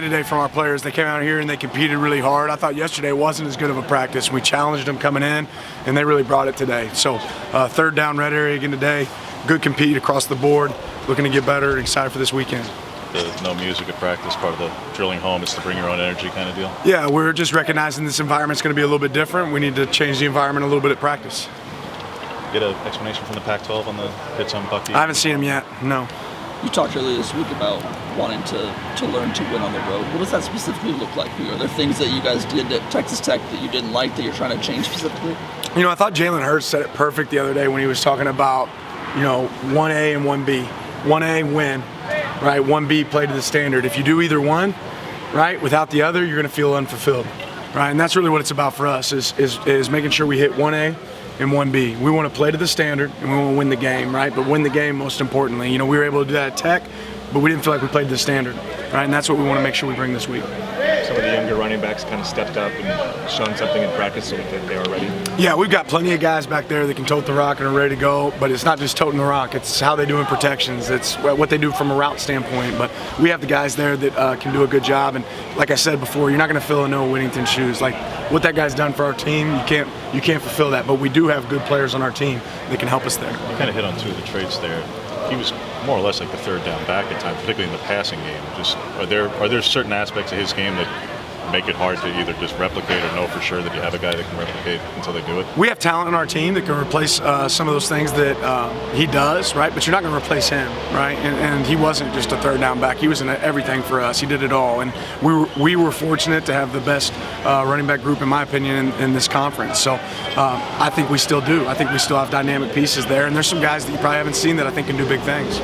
Today from our players, they came out here and they competed really hard. I thought yesterday wasn't as good of a practice. We challenged them coming in, and they really brought it today. So third down red area again today. Good compete across the board. Looking to get better and excited for this weekend. The no music at practice, part of the drilling home is to bring your own energy kind of deal? Yeah, we're just recognizing this environment's going to be a little bit different. We need to change the environment a little bit at practice. Get an explanation from the Pac-12 on the hits on Bucky? I haven't seen him yet, no. You talked earlier this week about wanting to learn to win on the road. What does that specifically look like for you? Are there things that you guys did at Texas Tech that you didn't like that you're trying to change specifically? You know, I thought Jalen Hurts said it perfect the other day when he was talking about, 1A and 1B. 1A, win, right? 1B, play to the standard. If you do either one, right, without the other, you're going to feel unfulfilled, right? And that's really what it's about for us is making sure we hit 1A and 1B. We want to play to the standard, and we want to win the game, right? But win the game most importantly. We were able to do that at Tech, but we didn't feel like we played to the standard, right? And that's what we want to make sure we bring this week. Some of the younger running backs kind of stepped up and shown something in practice so that they were ready. Yeah, we've got plenty of guys back there that can tote the rock and are ready to go, but it's not just toting the rock, it's how they do in protections, it's what they do from a route standpoint. But we have the guys there that can do a good job, and like I said before, you're not going to fill a Noah Whittington shoes. Like what that guy's done for our team, you can't fulfill that, but we do have good players on our team that can help us there. You kind of hit on two of the traits there. He was more or less like the third down back at times, particularly in the passing game. Just are there certain aspects of his game that make it hard to either just replicate or know for sure that you have a guy that can replicate until they do it? We have talent in our team that can replace some of those things that he does, right? But you're not going to replace him, right? And he wasn't just a third down back. He was in everything for us. He did it all. And we were fortunate to have the best running back group, in my opinion, in this conference. So I think we still do. I think we still have dynamic pieces there. And there's some guys that you probably haven't seen that I think can do big things.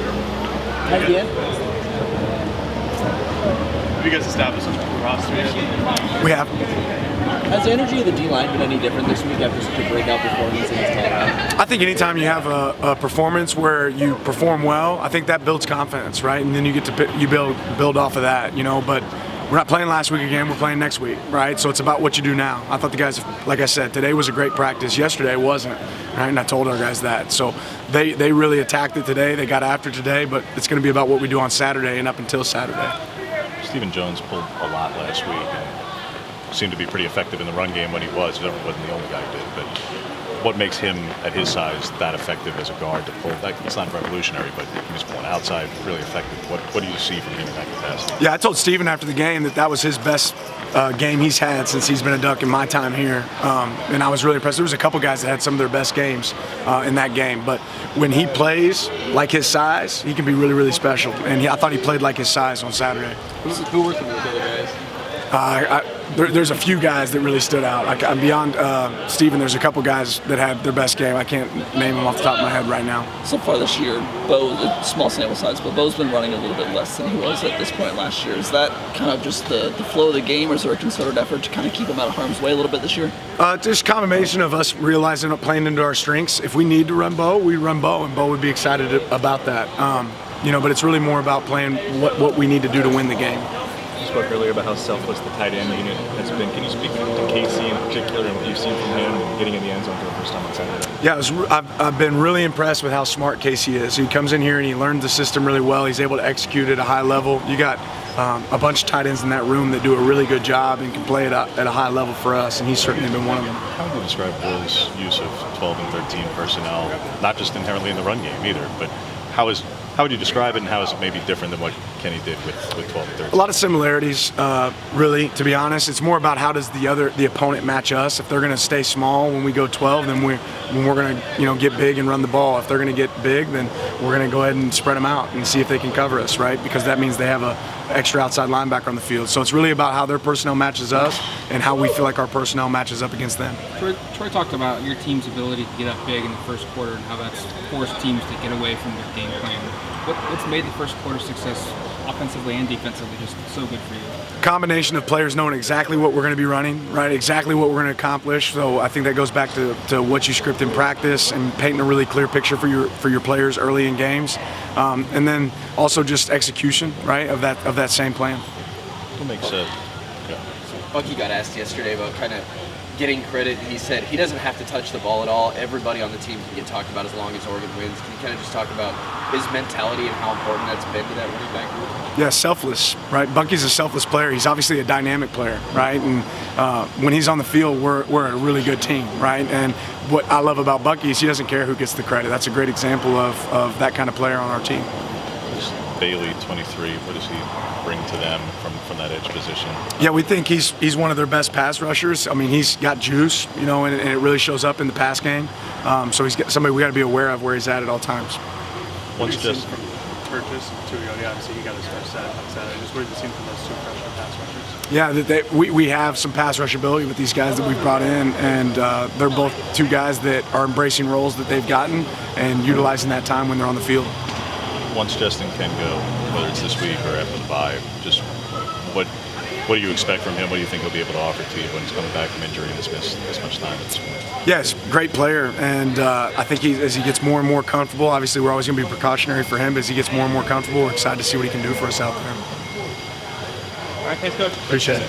Have you guys established such a roster yet? We have. Has the energy of the D-line been any different this week after such a breakout performance in this time? I think anytime you have a performance where you perform well, I think that builds confidence, right? And then you get to build off of that, But we're not playing last week again. We're playing next week, right? So it's about what you do now. I thought the guys, like I said, today was a great practice. Yesterday wasn't, right? And I told our guys that. So they really attacked it today. They got after today, but it's going to be about what we do on Saturday and up until Saturday. Stephen Jones pulled a lot last week and seemed to be pretty effective in the run game when he was. He wasn't the only guy who did, but what makes him at his size that effective as a guard to pull? It's not revolutionary, but he was pulling outside really effective. What do you see from him in that capacity? Yeah, I told Stephen after the game that was his best game he's had since he's been a Duck in my time here, and I was really impressed. There was a couple guys that had some of their best games in that game, but when he plays like his size, he can be really, really special, and I thought he played like his size on Saturday. Who were some of the other guys? There's a few guys that really stood out. Beyond Stephen, there's a couple guys that had their best game. I can't name them off the top of my head right now. So far this year, Bo, small sample size, but Bo's been running a little bit less than he was at this point last year. Is that kind of just the flow of the game, or is there a concerted effort to kind of keep him out of harm's way a little bit this year? Just a combination of us realizing playing into our strengths. If we need to run Bo, we run Bo, and Bo would be excited about that. But it's really more about playing what we need to do to win the game. You spoke earlier about how selfless the tight end unit has been. Can you speak to Casey in particular and what you've seen from him and getting in the end zone for the first time on Saturday? Yeah, I've been really impressed with how smart Casey is. He comes in here and he learned the system really well. He's able to execute at a high level. You got a bunch of tight ends in that room that do a really good job and can play at a high level for us, and he's certainly been one of them. How would you describe Will's use of 12 and 13 personnel, not just inherently in the run game either, but how would you describe it, and how is it maybe different than what Kenny did with 12 and 13? A lot of similarities, really, to be honest. It's more about how does the opponent match us. If they're going to stay small when we go 12, then we're going to get big and run the ball. If they're going to get big, then we're going to go ahead and spread them out and see if they can cover us, right? Because that means they have a extra outside linebacker on the field. So it's really about how their personnel matches us and how we feel like our personnel matches up against them. Troy talked about your team's ability to get up big in the first quarter and how that's forced teams to get away from their game plan. What's made the first quarter success offensively and defensively just so good for you? Combination of players knowing exactly what we're going to be running, right? Exactly what we're going to accomplish. So I think that goes back to what you script in practice and painting a really clear picture for your players early in games, and then also just execution, right, of that same plan. What makes it? Bucky got asked yesterday about kind of getting credit. He said he doesn't have to touch the ball at all. Everybody on the team can get talked about as long as Oregon wins. Can you kind of just talk about his mentality and how important that's been to that running back group? Yeah, selfless, right? Bucky's a selfless player. He's obviously a dynamic player, right? And when he's on the field, we're a really good team, right? And what I love about Bucky is he doesn't care who gets the credit. That's a great example of that kind of player on our team. Bailey, 23, what does he bring to them from that edge position? Yeah, we think he's one of their best pass rushers. I mean, he's got juice, you know, and it really shows up in the pass game. So he's somebody we got to be aware of where he's at all times. Once just Purchase 2 ago, obviously he got his first set on Saturday. Just what have you seen from those 2 freshman pass rushers? Yeah, we have some pass rush ability with these guys that we've brought in, and they're both 2 guys that are embracing roles that they've gotten and utilizing that time when they're on the field. Once Justin can go, whether it's this week or after the bye, just what do you expect from him? What do you think he'll be able to offer to you when he's coming back from injury and has missed this much time at this point? Yes, great player, and I think as he gets more and more comfortable, obviously we're always going to be precautionary for him, but as he gets more and more comfortable, we're excited to see what he can do for us out there. All right, thanks, Coach. Appreciate it.